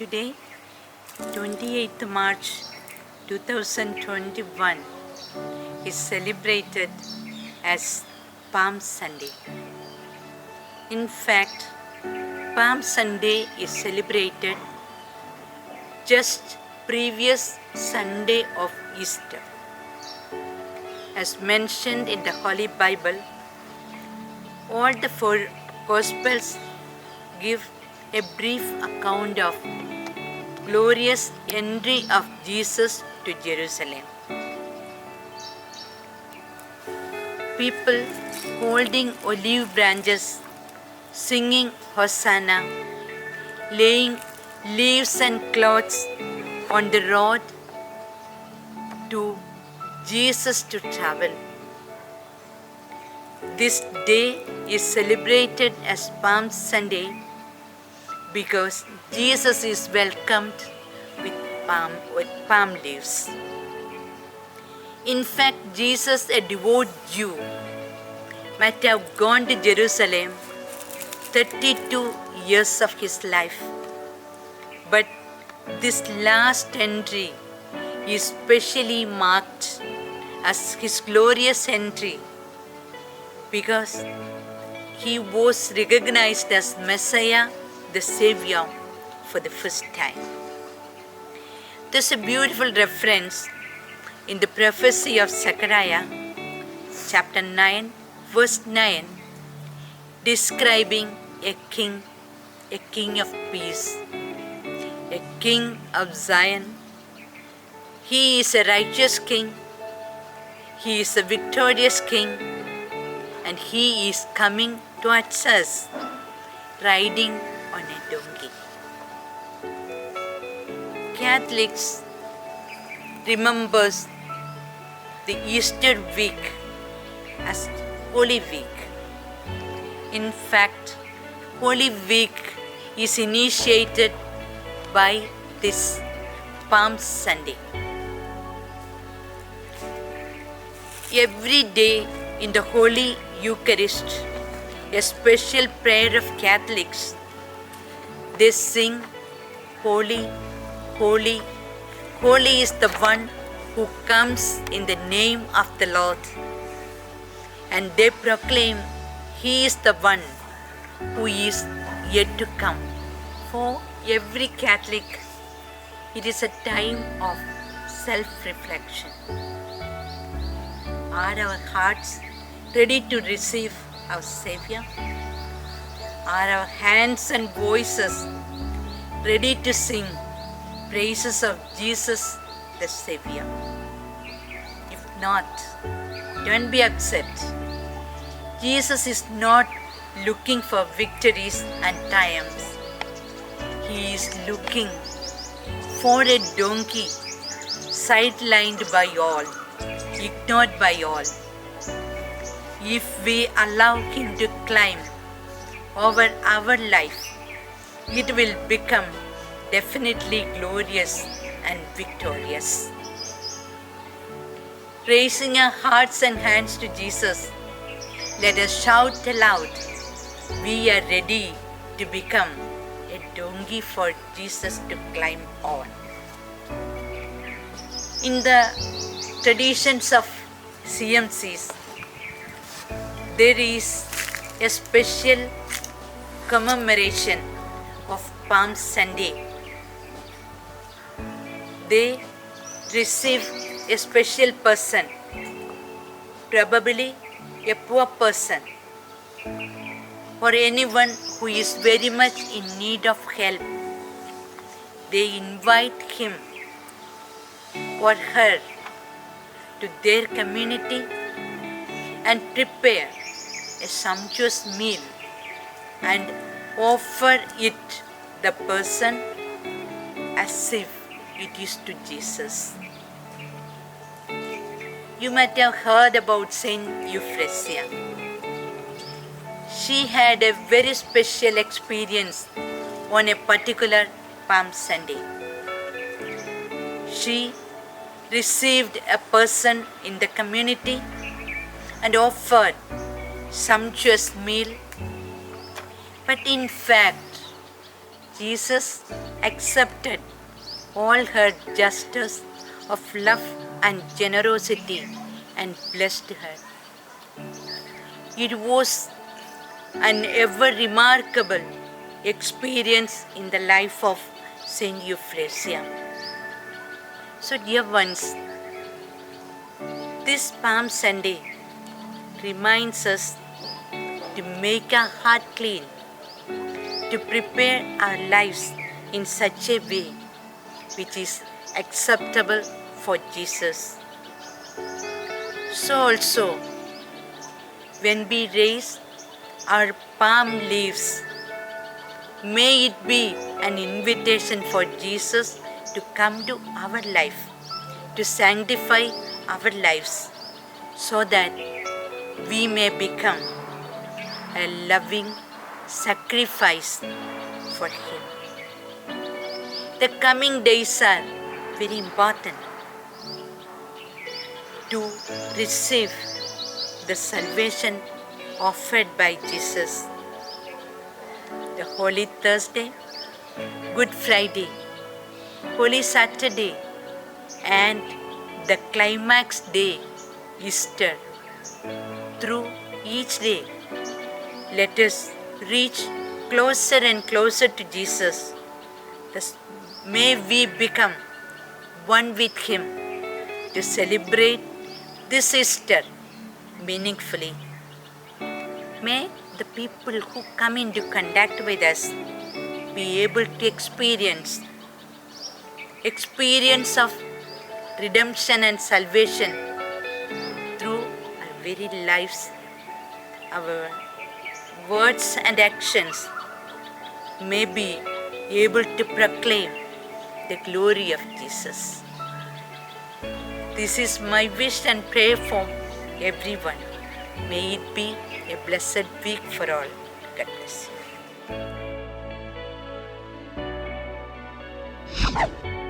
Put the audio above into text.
Today, 28th March 2021 is celebrated as Palm Sunday. In fact, Palm Sunday is celebrated just previous Sunday of Easter. As mentioned in the Holy Bible, all the four Gospels give a brief account of glorious entry of Jesus to Jerusalem. People holding olive branches, singing Hosanna, laying leaves and cloths on the road to Jesus to travel. This day is celebrated as Palm Sunday because Jesus is welcomed with palm leaves. In fact, Jesus, a devout Jew, might have gone to Jerusalem 32 years of his life. But this last entry is specially marked as his glorious entry because he was recognized as Messiah, the Savior, for the first time. There's a beautiful reference in the prophecy of Zechariah, chapter 9, verse 9, describing a king of peace, a king of Zion. He is a righteous king, he is a victorious king, and he is coming towards us riding on a donkey. Catholics remembers the Easter week as Holy Week. In fact, Holy Week is initiated by this Palm Sunday. Every day in the Holy Eucharist, a special prayer of Catholics, they sing, Holy, Holy, Holy is the one who comes in the name of the Lord. And they proclaim, He is the one who is yet to come. For every Catholic, it is a time of self-reflection. Are our hearts ready to receive our Savior? Are our hands and voices ready to sing praises of Jesus the Savior? If not, don't be upset. Jesus is not looking for victories and triumphs. He is looking for a donkey sidelined by all, ignored by all. If we allow him to climb over our life, it will become definitely glorious and victorious. Raising our hearts and hands to Jesus, let us shout aloud, we are ready to become a donkey for Jesus to climb on. In the traditions of CMCs, there is a special commemoration of Palm Sunday. They receive a special person, probably a poor person, or anyone who is very much in need of help. They invite him or her to their community and prepare a sumptuous meal and offer it the person as if it is to Jesus. You might have heard about Saint Euphrasia. She had a very special experience on a particular Palm Sunday. She received a person in the community and offered sumptuous meal, but in fact Jesus accepted all her gestures of love and generosity and blessed her. It was an ever remarkable experience in the life of Saint Euphrasia. So, dear ones, this Palm Sunday reminds us to make our heart clean, to prepare our lives in such a way which is acceptable for Jesus. So also, when we raise our palm leaves, may it be an invitation for Jesus to come to our life, to sanctify our lives, so that we may become a loving sacrifice for Him. The coming days are very important to receive the salvation offered by Jesus. The Holy Thursday, Good Friday, Holy Saturday, and the climax day, Easter. Through each day, let us reach closer and closer to Jesus. Thus, may we become one with Him to celebrate this Easter meaningfully. May the people who come into contact with us be able to experience of redemption and salvation through our very lives, our words and actions may be able to proclaim the glory of Jesus. This is my wish and prayer for everyone. May it be a blessed week for all. God bless you.